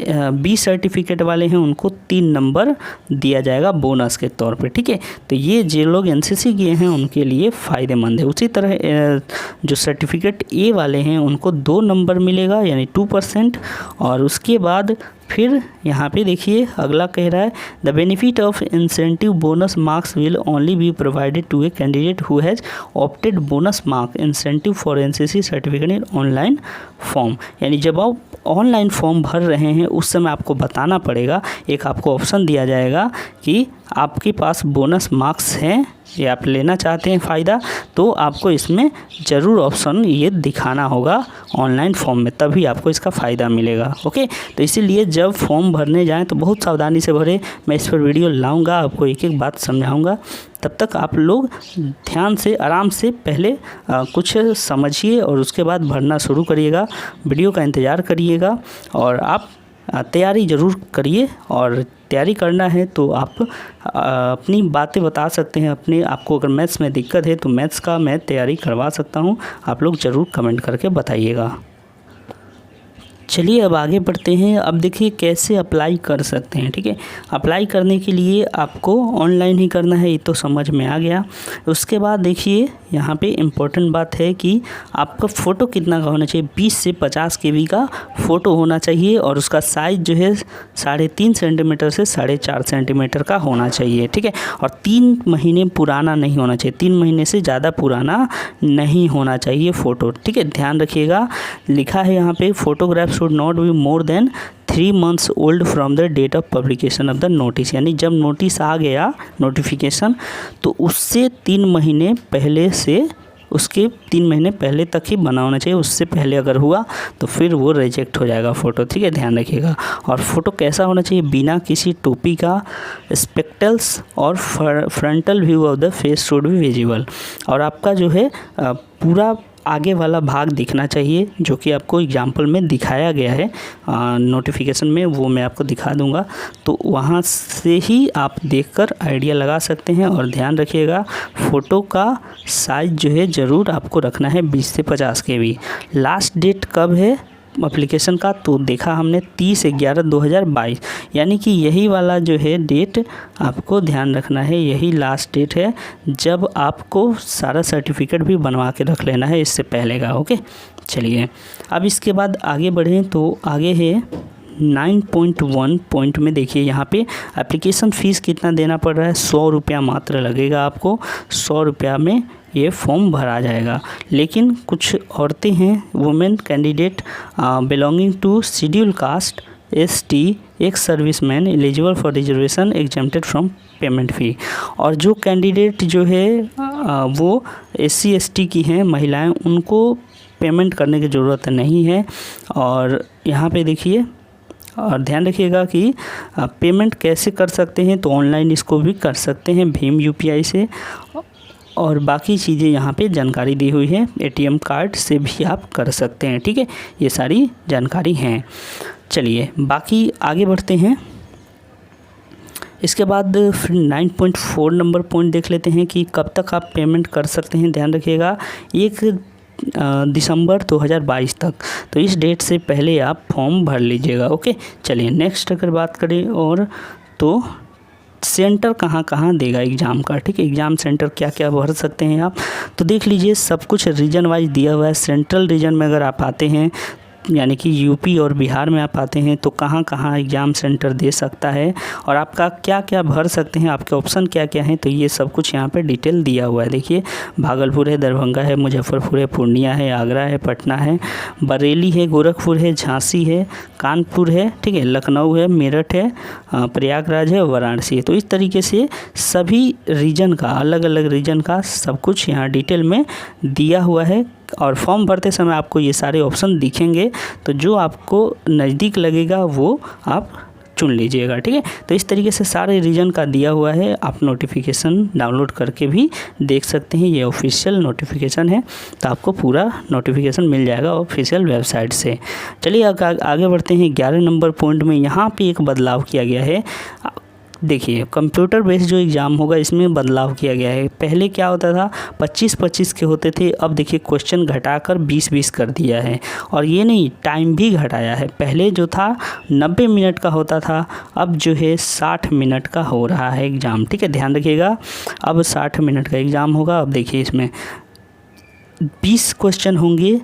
बी सर्टिफिकेट वाले हैं उनको 3 नंबर दिया जाएगा बोनस के तौर पे, ठीक है। तो ये जो लोग एनसीसी किए हैं उनके लिए फ़ायदेमंद है। उसी तरह जो सर्टिफिकेट ए वाले हैं उनको 2 नंबर मिलेगा यानी 2%। और उसके बाद फिर यहाँ पे देखिए अगला कह रहा है the benefit of incentive bonus marks will only be provided to a candidate who has opted bonus mark incentive for NCC certificate in online form. यानी जब आप ऑनलाइन फॉर्म भर रहे हैं उस समय आपको बताना पड़ेगा, एक आपको ऑप्शन दिया जाएगा कि आपके पास बोनस मार्क्स हैं या आप लेना चाहते हैं फ़ायदा, तो आपको इसमें ज़रूर ऑप्शन ये दिखाना होगा ऑनलाइन फॉर्म में, तभी आपको इसका फ़ायदा मिलेगा। ओके, तो इसीलिए जब फॉर्म भरने जाएं तो बहुत सावधानी से भरें। मैं इस पर वीडियो लाऊंगा, आपको एक एक बात समझाऊंगा, तब तक आप लोग ध्यान से आराम से पहले कुछ समझिए और उसके बाद भरना शुरू करिएगा। वीडियो का इंतज़ार करिएगा और आप तैयारी ज़रूर करिए। और तैयारी करना है तो आप अपनी बातें बता सकते हैं अपने, आपको अगर मैथ्स में दिक्कत है तो मैथ्स का मैं तैयारी करवा सकता हूं, आप लोग ज़रूर कमेंट करके बताइएगा। चलिए अब आगे बढ़ते हैं। अब देखिए कैसे अप्लाई कर सकते हैं, ठीक है। अप्लाई करने के लिए आपको ऑनलाइन ही करना है, ये तो समझ में आ गया। उसके बाद देखिए यहाँ पे इम्पोर्टेंट बात है कि आपका फ़ोटो कितना का होना चाहिए, 20 से 50 KB का फ़ोटो होना चाहिए और उसका साइज़ जो है 3.5 सेंटीमीटर से 4.5 सेंटीमीटर का होना चाहिए, ठीक है। और 3 महीने पुराना नहीं होना चाहिए, 3 महीने से ज़्यादा पुराना नहीं होना चाहिए फ़ोटो, ठीक है। ध्यान रखिएगा, लिखा है यहाँ पे photograph should not be more than 3 months old from the date of publication of the notice. यानी जब नोटिस आ गया नोटिफिकेशन तो उससे 3 महीने पहले से, उसके 3 महीने पहले तक ही बना होना चाहिए। उससे पहले अगर हुआ तो फिर वो रिजेक्ट हो जाएगा फ़ोटो, ठीक है, ध्यान रखिएगा। और फ़ोटो कैसा होना चाहिए, बिना किसी टोपी का, स्पेक्टल्स और frontal view of the face should be visible. और आपका जो है पूरा आगे वाला भाग दिखना चाहिए, जो कि आपको एग्जाम्पल में दिखाया गया है नोटिफिकेशन में, वो मैं आपको दिखा दूंगा। तो वहाँ से ही आप देखकर आइडिया लगा सकते हैं। और ध्यान रखिएगा फ़ोटो का साइज़ जो है ज़रूर आपको रखना है 20 से 50 KB। लास्ट डेट कब है एप्लीकेशन का, तो देखा हमने 30/11/2022, यानी कि यही वाला जो है डेट आपको ध्यान रखना है, यही लास्ट डेट है जब आपको सारा सर्टिफिकेट भी बनवा के रख लेना है इससे पहले का। ओके, चलिए अब इसके बाद आगे बढ़ें तो आगे है 9.1 पॉइंट में देखिए यहाँ पे एप्लीकेशन फ़ीस कितना देना पड़ रहा है, 100 रुपया मात्र लगेगा आपको। 100 रुपया में ये फॉर्म भरा जाएगा। लेकिन कुछ औरतें हैं, women candidate belonging to schedule caste ST, ex serviceman eligible for reservation exempted from payment fee. और जो कैंडिडेट जो है वो SC ST की हैं महिलाएं, उनको पेमेंट करने की ज़रूरत नहीं है। और यहाँ पे देखिए और ध्यान रखिएगा कि पेमेंट कैसे कर सकते हैं, तो ऑनलाइन इसको भी कर सकते हैं भीम UPI से। और बाकी चीज़ें यहाँ पे जानकारी दी हुई है, ATM कार्ड से भी आप कर सकते हैं, ठीक है। ये सारी जानकारी हैं। चलिए बाकी आगे बढ़ते हैं। इसके बाद फिर 9.4 नंबर पॉइंट देख लेते हैं कि कब तक आप पेमेंट कर सकते हैं। ध्यान रखिएगा 1 दिसंबर 2022 तक, तो इस डेट से पहले आप फॉर्म भर लीजिएगा। ओके, चलिए नेक्स्ट अगर बात करें और तो सेंटर कहाँ कहाँ देगा एग्ज़ाम का, ठीक है। एग्ज़ाम सेंटर क्या क्या भर सकते हैं आप, तो देख लीजिए सब कुछ रीजन वाइज दिया हुआ है। सेंट्रल रीजन में अगर आप आते हैं यानी कि यूपी और बिहार में आप आते हैं तो कहाँ कहाँ एग्ज़ाम सेंटर दे सकता है और आपका क्या क्या भर सकते हैं, आपके ऑप्शन क्या क्या हैं, तो ये सब कुछ यहाँ पे डिटेल दिया हुआ है। देखिए भागलपुर है, दरभंगा है, मुजफ्फरपुर है, पूर्णिया है, आगरा है, पटना है, बरेली है, गोरखपुर है, झांसी है, कानपुर है, ठीक है, लखनऊ है, मेरठ है, प्रयागराज है, वाराणसी है। तो इस तरीके से सभी रीजन का, अलग अलग रीजन का सब कुछ यहाँ डिटेल में दिया हुआ है। और फॉर्म भरते समय आपको ये सारे ऑप्शन दिखेंगे, तो जो आपको नज़दीक लगेगा वो आप चुन लीजिएगा, ठीक है। तो इस तरीके से सारे रीजन का दिया हुआ है, आप नोटिफिकेशन डाउनलोड करके भी देख सकते हैं। ये ऑफिशियल नोटिफिकेशन है, तो आपको पूरा नोटिफिकेशन मिल जाएगा ऑफिशियल वेबसाइट से। चलिए आगे बढ़ते हैं 11 नंबर पॉइंट में। यहाँ पे एक बदलाव किया गया है। देखिए कंप्यूटर बेस्ड जो एग्ज़ाम होगा इसमें बदलाव किया गया है। पहले क्या होता था 25-25 के होते थे, अब देखिए क्वेश्चन घटाकर 20-20 कर दिया है। और ये नहीं, टाइम भी घटाया है। पहले जो था 90 मिनट का होता था, अब जो है 60 मिनट का हो रहा है एग्ज़ाम। ठीक है, ध्यान रखिएगा, अब 60 मिनट का एग्ज़ाम होगा। अब देखिए इसमें 20 क्वेश्चन होंगे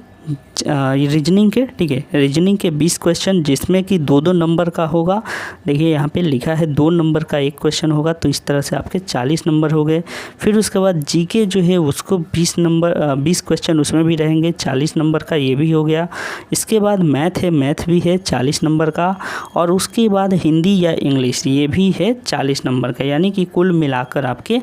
रीजनिंग के। ठीक है, रीजनिंग के 20 क्वेश्चन जिसमें कि 2-2 नंबर का होगा। देखिए यहाँ पे लिखा है 2 नंबर का एक क्वेश्चन होगा, तो इस तरह से आपके 40 नंबर हो गए। फिर उसके बाद जीके जो है उसको 20 क्वेश्चन उसमें भी रहेंगे, 40 नंबर का ये भी हो गया। इसके बाद मैथ है, मैथ भी है 40 नंबर का। और उसके बाद हिंदी या इंग्लिश ये भी है 40 नंबर का, यानी कि कुल मिलाकर आपके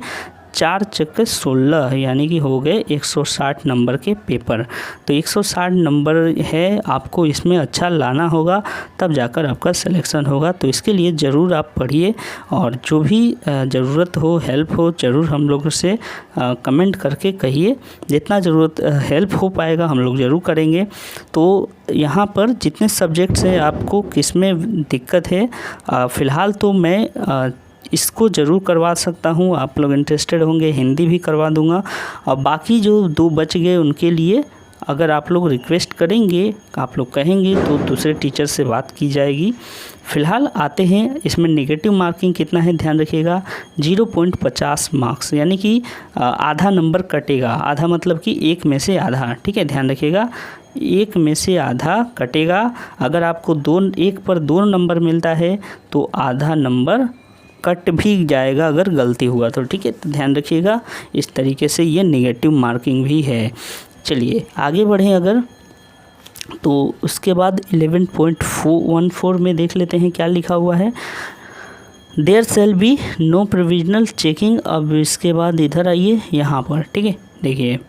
4 चक्के 16 यानी कि हो गए 160 नंबर के पेपर। तो 160 नंबर है, आपको इसमें अच्छा लाना होगा, तब जाकर आपका सिलेक्शन होगा। तो इसके लिए ज़रूर आप पढ़िए, और जो भी ज़रूरत हो, हेल्प हो, ज़रूर हम लोगों से कमेंट करके कहिए। जितना ज़रूरत हेल्प हो पाएगा हम लोग ज़रूर करेंगे। तो यहाँ पर जितने सब्जेक्ट्स हैं, आपको किस में दिक्कत है, फ़िलहाल तो मैं इसको ज़रूर करवा सकता हूँ। आप लोग इंटरेस्टेड होंगे हिंदी भी करवा दूँगा, और बाकी जो 2 बच गए उनके लिए अगर आप लोग रिक्वेस्ट करेंगे, आप लोग कहेंगे, तो दूसरे टीचर से बात की जाएगी। फ़िलहाल आते हैं इसमें नेगेटिव मार्किंग कितना है, ध्यान रखिएगा 0.50 मार्क्स, यानी कि आधा नंबर कटेगा। आधा मतलब कि 1 में से आधा। ठीक है, ध्यान रखिएगा 1 में से आधा कटेगा। अगर आपको 1 पर 2 नंबर मिलता है तो आधा नंबर कट भी जाएगा अगर गलती हुआ तो। ठीक है, तो ध्यान रखिएगा, इस तरीके से ये नेगेटिव मार्किंग भी है। चलिए आगे बढ़ें अगर, तो उसके बाद 11.14 में देख लेते हैं क्या लिखा हुआ है। There shall be no provisional checking. अब इसके बाद इधर आइए यहाँ पर। ठीक है, देखिए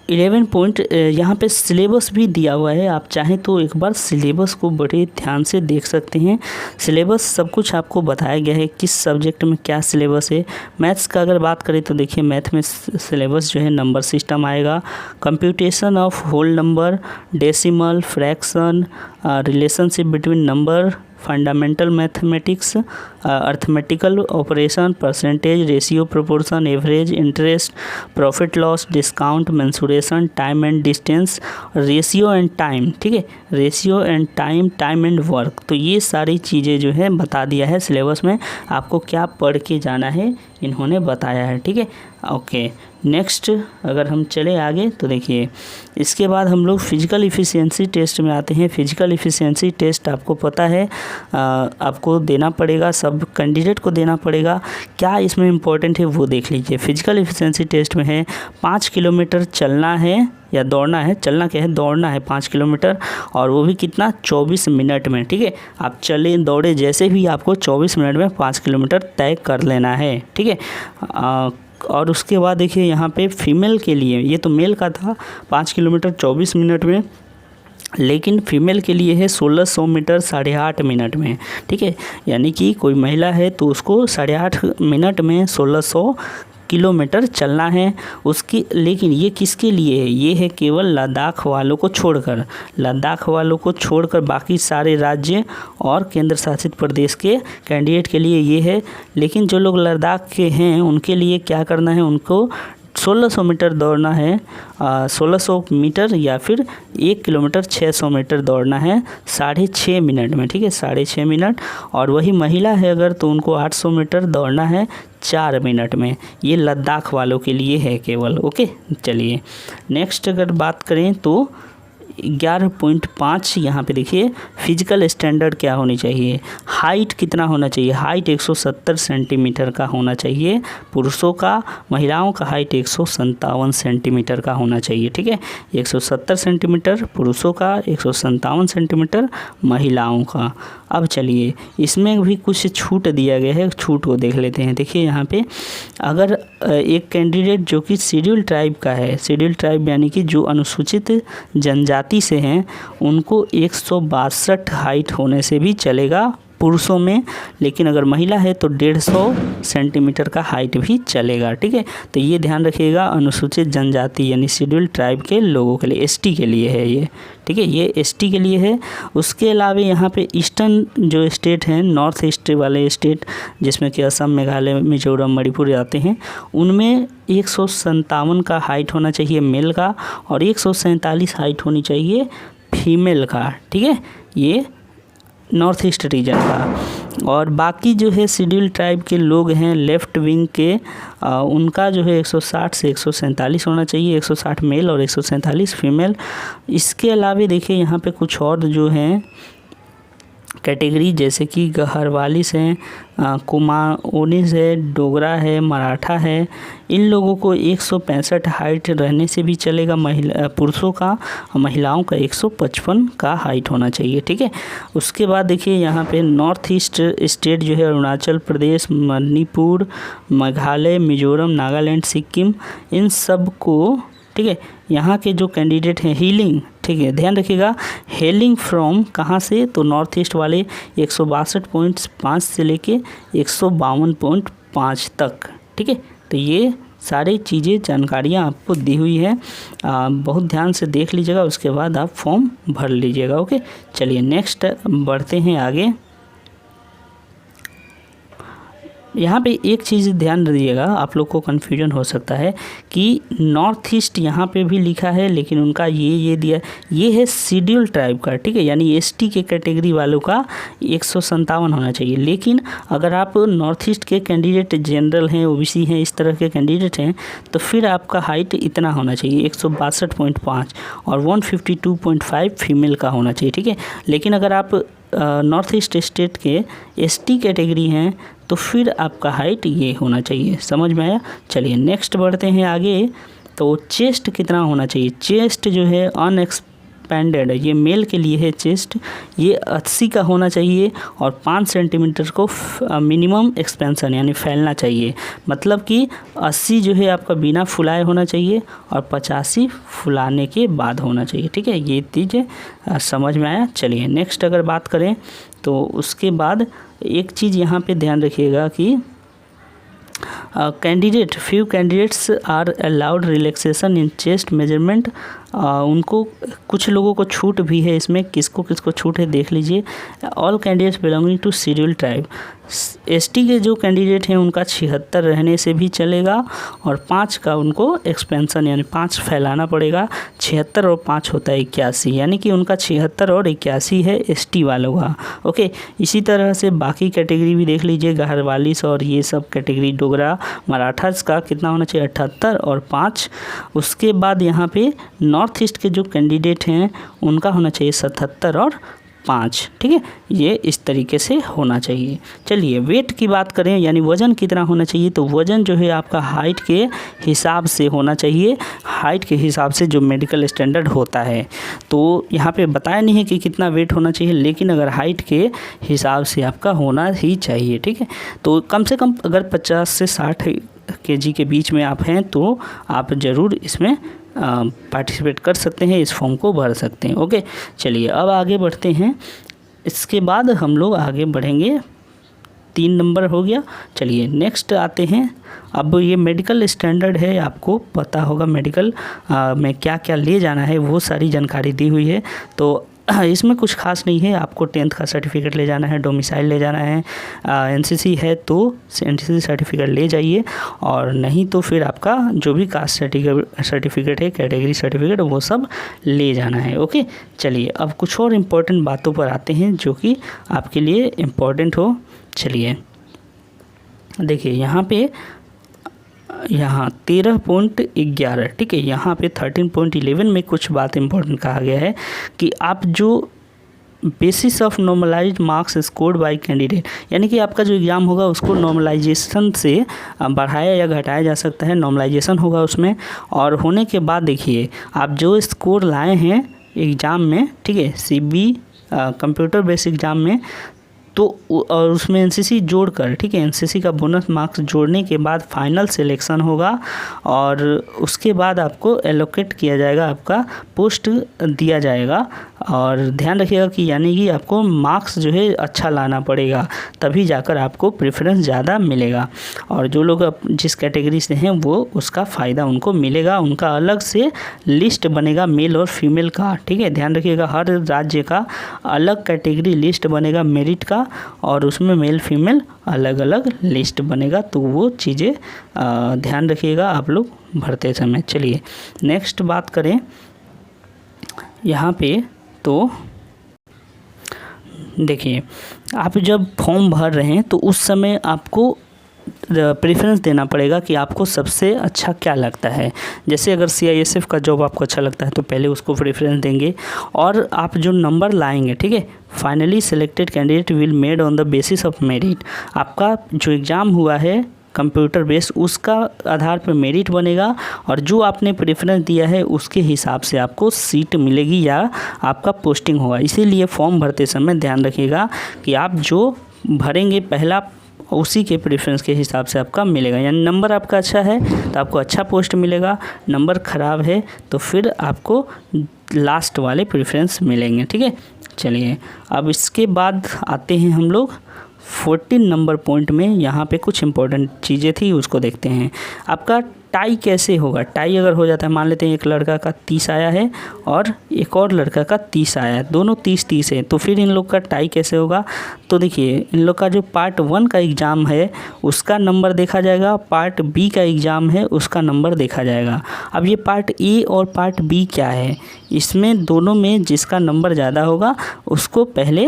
11 यहाँ पे सिलेबस भी दिया हुआ है। आप चाहें तो एक बार सिलेबस को बड़े ध्यान से देख सकते हैं। सिलेबस सब कुछ आपको बताया गया है, किस सब्जेक्ट में क्या सिलेबस है। मैथ्स का अगर बात करें तो देखिए मैथ में सिलेबस जो है नंबर सिस्टम आएगा, computation of whole number, decimal, fraction, relationship between number, fundamental mathematics, arithmetical operation, percentage, ratio, proportion, average, interest, profit loss, discount, mensuration, time and distance, ratio and time. ठीक है, ratio and time, time and work. तो ये सारी चीज़ें जो है बता दिया है सिलेबस में, आपको क्या पढ़ के जाना है इन्होंने बताया है। ठीक है, ओके। नेक्स्ट अगर हम चले आगे तो देखिए इसके बाद हम लोग फिजिकल इफ़िशियंसी टेस्ट में आते हैं। फिजिकल इफ़िशियंसी टेस्ट आपको पता है आपको देना पड़ेगा, सब कैंडिडेट को देना पड़ेगा। क्या इसमें इम्पोर्टेंट है वो देख लीजिए। फिजिकल इफ़िशियंसी टेस्ट में है 5 किलोमीटर चलना है या दौड़ना है, चलना क्या है, दौड़ना है 5 किलोमीटर, और वो भी कितना 24 मिनट में। ठीक है, आप चले दौड़े जैसे भी आपको 24 मिनट में 5 किलोमीटर तय कर लेना है। ठीक है, और उसके बाद देखिए यहाँ पे फीमेल के लिए, ये तो मेल का था 5 किलोमीटर 24 मिनट में, लेकिन फीमेल के लिए है 1600 मीटर 8.5 मिनट में। ठीक है, यानी कि कोई महिला है तो उसको 8.5 मिनट में 1600 किलोमीटर चलना है उसकी। लेकिन ये किसके लिए है, ये है केवल लद्दाख वालों को छोड़कर। लद्दाख वालों को छोड़कर बाकी सारे राज्य और केंद्र शासित प्रदेश के कैंडिडेट के लिए ये है। लेकिन जो लोग लद्दाख के हैं उनके लिए क्या करना है, उनको 1600 मीटर दौड़ना है, 1600 मीटर या फिर 1 किलोमीटर 600 मीटर दौड़ना है 6.5 मिनट में। ठीक है, 6.5 मिनट। और वही महिला है अगर तो उनको 800 मीटर दौड़ना है 4 मिनट में। ये लद्दाख वालों के लिए है केवल। ओके, चलिए नेक्स्ट अगर बात करें तो 11.5 यहाँ पे देखिए फिजिकल स्टैंडर्ड क्या होनी चाहिए, हाइट कितना होना चाहिए। हाइट 170 सेंटीमीटर का होना चाहिए पुरुषों का, महिलाओं का हाइट 157 सेंटीमीटर का होना चाहिए। ठीक है, 170 सेंटीमीटर पुरुषों का, 157 सेंटीमीटर महिलाओं का। अब चलिए इसमें भी कुछ छूट दिया गया है, छूट को देख लेते हैं। देखिए यहाँ पे अगर एक कैंडिडेट जो कि शेड्यूल ट्राइब का है, शेड्यूल ट्राइब यानी कि जो अनुसूचित जनजाति से हैं, उनको 162 हाइट होने से भी चलेगा पुरुषों में, लेकिन अगर महिला है तो 150 सेंटीमीटर का हाइट भी चलेगा। ठीक है, तो ये ध्यान रखिएगा, अनुसूचित जनजाति यानी शेड्यूल्ड ट्राइब के लोगों के लिए, एसटी के लिए है ये। ठीक है, ये एसटी के लिए है। उसके अलावा यहाँ पे ईस्टर्न जो स्टेट हैं, नॉर्थ ईस्ट वाले स्टेट जिसमें कि असम, मेघालय, मिजोरम, मणिपुर आते हैं, उनमें 157 का हाइट होना चाहिए मेल का और 147 हाइट होनी चाहिए फीमेल का। ठीक है, ये नॉर्थ ईस्ट रीजन का। और बाकी जो है शेड्यूल ट्राइब के लोग हैं लेफ़्ट विंग के, उनका जो है 160 से 147 होना चाहिए, 160 मेल और 147 फीमेल। इसके अलावा देखिए यहाँ पे कुछ और जो हैं कैटेगरी, जैसे कि गहरवालिस हैं, कुमाऊनीस है, डोगरा है, मराठा है, इन लोगों को 165 हाइट रहने से भी चलेगा पुरुषों का, और महिलाओं का 155 का हाइट होना चाहिए। ठीक है, उसके बाद देखिए यहाँ पे नॉर्थ ईस्ट स्टेट जो है अरुणाचल प्रदेश, मणिपुर, मेघालय, मिजोरम, नागालैंड, सिक्किम, इन सब को, ठीक है, यहाँ के जो कैंडिडेट हैं हीलिंग, ठीक है, ध्यान रखिएगा, हेलिंग फ्रॉम कहाँ से, तो नॉर्थ ईस्ट वाले 162.5 से लेके 152.5 तक। ठीक है, तो ये सारी चीज़ें जानकारियाँ आपको दी हुई है, बहुत ध्यान से देख लीजिएगा, उसके बाद आप फॉर्म भर लीजिएगा। ओके, चलिए नेक्स्ट बढ़ते हैं आगे। यहाँ पे एक चीज़ ध्यान दीजिएगा, आप लोग को कन्फ्यूजन हो सकता है कि नॉर्थ ईस्ट यहाँ पे भी लिखा है, लेकिन उनका ये दिया, ये है शेड्यूल ट्राइब का। ठीक है, यानी एसटी के कैटेगरी वालों का 157 होना चाहिए। लेकिन अगर आप नॉर्थ ईस्ट के कैंडिडेट जनरल हैं, ओबीसी हैं, इस तरह के कैंडिडेट हैं, तो फिर आपका हाइट इतना होना चाहिए 162.5 और 152.5 फीमेल का होना चाहिए। ठीक है, लेकिन अगर आप नॉर्थ ईस्ट स्टेट के एसटी कैटेगरी हैं तो फिर आपका हाइट ये होना चाहिए। समझ में आया? चलिए नेक्स्ट बढ़ते हैं आगे। तो चेस्ट कितना होना चाहिए? चेस्ट जो है अनएक्सपेंडेड, ये मेल के लिए है चेस्ट, ये 80 का होना चाहिए और 5 सेंटीमीटर को मिनिमम एक्सपेंशन यानी फैलना चाहिए। मतलब कि 80 जो है आपका बिना फुलाए होना चाहिए और 85 फुलाने के बाद होना चाहिए। ठीक है, ये चीज़ समझ में आया? चलिए नेक्स्ट अगर बात करें तो उसके बाद एक चीज़ यहाँ पे ध्यान रखिएगा कि few candidates are allowed relaxation in chest measurement. उनको कुछ लोगों को छूट भी है इसमें, किसको किसको छूट है देख लीजिए। All candidates belonging to schedule tribe, ST के जो कैंडिडेट हैं उनका 76 रहने से भी चलेगा और 5 का उनको एक्सपेंशन यानी 5 फैलाना पड़ेगा। 76 और 5 होता है 81, यानी कि उनका 76 और 81 है एसटी वालों का। ओके, इसी तरह से बाकी कैटेगरी भी देख लीजिए, गहरवालिस और ये सब कैटेगरी, डोगरा, मराठास का कितना होना चाहिए 78 और 5। उसके बाद यहाँ पे नॉर्थ ईस्ट के जो कैंडिडेट हैं उनका होना चाहिए 77 और 5। ठीक है, ये इस तरीके से होना चाहिए। चलिए वेट की बात करें यानी वज़न कितना होना चाहिए, तो वज़न जो है आपका हाइट के हिसाब से होना चाहिए, हाइट के हिसाब से जो मेडिकल स्टैंडर्ड होता है। तो यहाँ पे बताया नहीं है कि कितना वेट होना चाहिए, लेकिन अगर हाइट के हिसाब से आपका होना ही चाहिए। ठीक है, तो कम से कम अगर 50 से 60 kg के बीच में आप हैं तो आप ज़रूर इसमें पार्टिसिपेट कर सकते हैं, इस फॉर्म को भर सकते हैं। ओके, चलिए अब आगे बढ़ते हैं। इसके बाद हम लोग आगे बढ़ेंगे, 3 नंबर हो गया। चलिए नेक्स्ट आते हैं। अब ये मेडिकल स्टैंडर्ड है, आपको पता होगा मेडिकल में क्या क्या ले जाना है, वो सारी जानकारी दी हुई है। तो इसमें कुछ खास नहीं है, आपको 10th का सर्टिफिकेट ले जाना है, डोमिसाइल ले जाना है, एनसीसी है तो एनसीसी सर्टिफिकेट ले जाइए, और नहीं तो फिर आपका जो भी कास्ट सर्टिफिकेट है, कैटेगरी सर्टिफिकेट, वो सब ले जाना है। ओके, चलिए अब कुछ और इम्पोर्टेंट बातों पर आते हैं जो कि आपके लिए इम्पोर्टेंट हो। चलिए देखिए यहाँ 13.11, ठीक है, यहाँ पे 13.11 में कुछ बात इंपॉर्टेंट कहा गया है कि आप जो basis of normalised marks scored by candidate, यानी कि आपका जो एग्ज़ाम होगा उसको नॉर्मलाइजेशन से बढ़ाया या घटाया जा सकता है, नॉर्मलाइजेशन होगा उसमें। और होने के बाद देखिए आप जो स्कोर लाए हैं एग्ज़ाम में, ठीक है, सीबी कंप्यूटर बेस्ड एग्ज़ाम में, तो और उसमें एनसीसी जोड़कर, ठीक है, एनसीसी का बोनस मार्क्स जोड़ने के बाद फाइनल सिलेक्शन होगा और उसके बाद आपको एलोकेट किया जाएगा, आपका पोस्ट दिया जाएगा और ध्यान रखिएगा कि यानी कि आपको मार्क्स जो है अच्छा लाना पड़ेगा, तभी जाकर आपको प्रेफरेंस ज़्यादा मिलेगा। और जो लोग जिस कैटेगरी से हैं वो उसका फ़ायदा उनको मिलेगा, उनका अलग से लिस्ट बनेगा मेल और फीमेल का, ठीक है। ध्यान रखिएगा हर राज्य का अलग कैटेगरी लिस्ट बनेगा मेरिट का, और उसमें मेल फीमेल अलग अलग लिस्ट बनेगा। तो वो चीज़ें ध्यान रखिएगा आप लोग भरते समय। चलिए नेक्स्ट बात करें यहाँ पे, तो देखिए आप जब फॉर्म भर रहे हैं तो उस समय आपको प्रेफरेंस देना पड़ेगा कि आपको सबसे अच्छा क्या लगता है। जैसे अगर CISF का जॉब आपको अच्छा लगता है तो पहले उसको प्रेफरेंस देंगे, और आप जो नंबर लाएंगे, ठीक है, finally selected candidate will made on the basis of merit. आपका जो एग्ज़ाम हुआ है कंप्यूटर बेस, उसका आधार पर मेरिट बनेगा, और जो आपने प्रेफरेंस दिया है उसके हिसाब से आपको सीट मिलेगी या आपका पोस्टिंग होगा। इसीलिए फॉर्म भरते समय ध्यान रखिएगा कि आप जो भरेंगे पहला उसी के प्रेफरेंस के हिसाब से आपका मिलेगा। यानी नंबर आपका अच्छा है तो आपको अच्छा पोस्ट मिलेगा, नंबर ख़राब है तो फिर आपको लास्ट वाले प्रेफरेंस मिलेंगे, ठीक है। चलिए अब इसके बाद आते हैं हम लोग 14 नंबर पॉइंट में। यहाँ पे कुछ इंपॉर्टेंट चीज़ें थी उसको देखते हैं। आपका टाई कैसे होगा? टाई अगर हो जाता है, मान लेते हैं एक लड़का का 30 आया है और एक और लड़का का 30 आया है, दोनों 30-30 है, तो फिर इन लोग का टाई कैसे होगा? तो देखिए इन लोग का जो पार्ट 1 का एग्ज़ाम है उसका नंबर देखा जाएगा, पार्ट B का एग्ज़ाम है उसका नंबर देखा जाएगा। अब ये पार्ट A और पार्ट B क्या है, इसमें दोनों में जिसका नंबर ज़्यादा होगा उसको पहले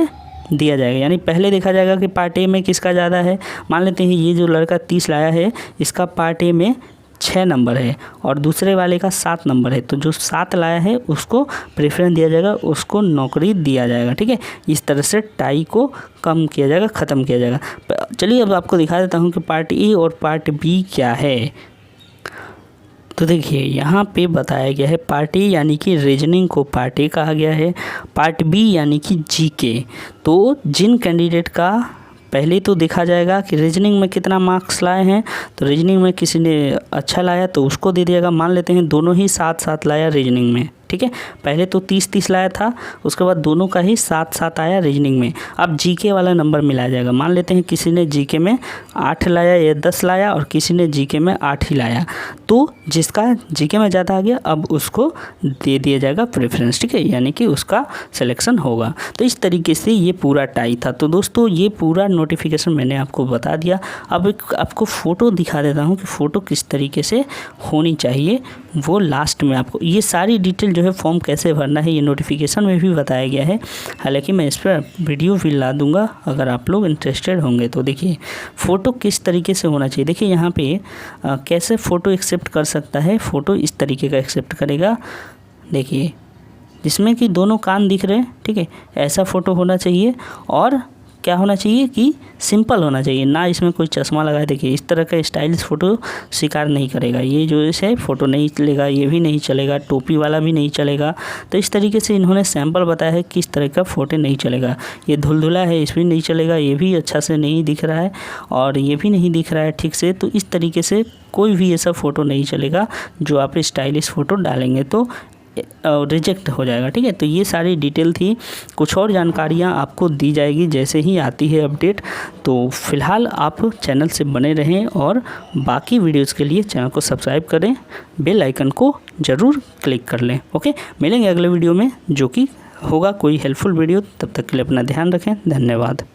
दिया जाएगा। यानी पहले देखा जाएगा कि पार्ट A में किसका ज़्यादा है। मान लेते हैं ये जो लड़का 30 लाया है इसका पार्ट A में 6 नंबर है और दूसरे वाले का 7 नंबर है, तो जो 7 लाया है उसको प्रेफरेंस दिया जाएगा, उसको नौकरी दिया जाएगा, ठीक है। इस तरह से टाई को कम किया जाएगा, ख़त्म किया जाएगा। चलिए अब आपको दिखा देता हूँ कि पार्ट A और पार्ट B क्या है। तो देखिए यहाँ पे बताया गया है पार्ट ए यानी कि रीजनिंग को पार्ट ए कहा गया है, पार्ट बी यानी कि जीके। तो जिन कैंडिडेट का पहले तो देखा जाएगा कि रीजनिंग में कितना मार्क्स लाए हैं, तो रीजनिंग में किसी ने अच्छा लाया तो उसको दे दिएगा। मान लेते हैं दोनों ही 7-7 लाया रीजनिंग में, ठीक है। पहले तो 30-30 लाया था, उसके बाद दोनों का ही 7-7 आया रीजनिंग में। अब जीके वाला नंबर मिलाया जाएगा। मान लेते हैं किसी ने जीके में 8 लाया या 10 लाया और किसी ने जीके में 8 ही लाया, तो जिसका जीके में ज़्यादा आ गया अब उसको दे दिया जाएगा प्रेफरेंस, ठीक है, यानी कि उसका सिलेक्शन होगा। तो इस तरीके से ये पूरा टाई था। तो दोस्तों ये पूरा नोटिफिकेशन मैंने आपको बता दिया। अब एक आपको फ़ोटो दिखा देता हूँ कि फ़ोटो किस तरीके से होनी चाहिए, वो लास्ट में आपको ये सारी डिटेल जो है फॉर्म कैसे भरना है ये नोटिफिकेशन में भी बताया गया है। हालांकि मैं इस पर वीडियो भी ला दूंगा अगर आप लोग इंटरेस्टेड होंगे। तो देखिए फ़ोटो किस तरीके से होना चाहिए। देखिए यहाँ पे कैसे फ़ोटो एक्सेप्ट कर सकता है, फ़ोटो इस तरीके का एक्सेप्ट करेगा। देखिए जिसमें कि दोनों कान दिख रहे हैं, ठीक है, ऐसा फ़ोटो होना चाहिए। और क्या होना चाहिए कि सिंपल होना चाहिए, ना इसमें कोई चश्मा लगाए। देखिए इस तरह का स्टाइलिश फ़ोटो स्वीकार नहीं करेगा, ये जो है फ़ोटो नहीं चलेगा, ये भी नहीं चलेगा, टोपी वाला भी नहीं चलेगा। तो इस तरीके से इन्होंने सैंपल बताया है किस तरह का फ़ोटो नहीं चलेगा। ये धुलधुला है, इस भी नहीं चलेगा, ये भी अच्छा से नहीं दिख रहा है और ये भी नहीं दिख रहा है ठीक से। तो इस तरीके से कोई भी ऐसा फ़ोटो नहीं चलेगा जो आप स्टाइलिश फ़ोटो डालेंगे तो रिजेक्ट हो जाएगा, ठीक है। तो ये सारी डिटेल थी, कुछ और जानकारियाँ आपको दी जाएगी जैसे ही आती है अपडेट। तो फ़िलहाल आप चैनल से बने रहें और बाकी वीडियोज़ के लिए चैनल को सब्सक्राइब करें, बेल आइकन को ज़रूर क्लिक कर लें। ओके, मिलेंगे अगले वीडियो में जो कि होगा कोई हेल्पफुल वीडियो। तब तक के लिए अपना ध्यान रखें। धन्यवाद।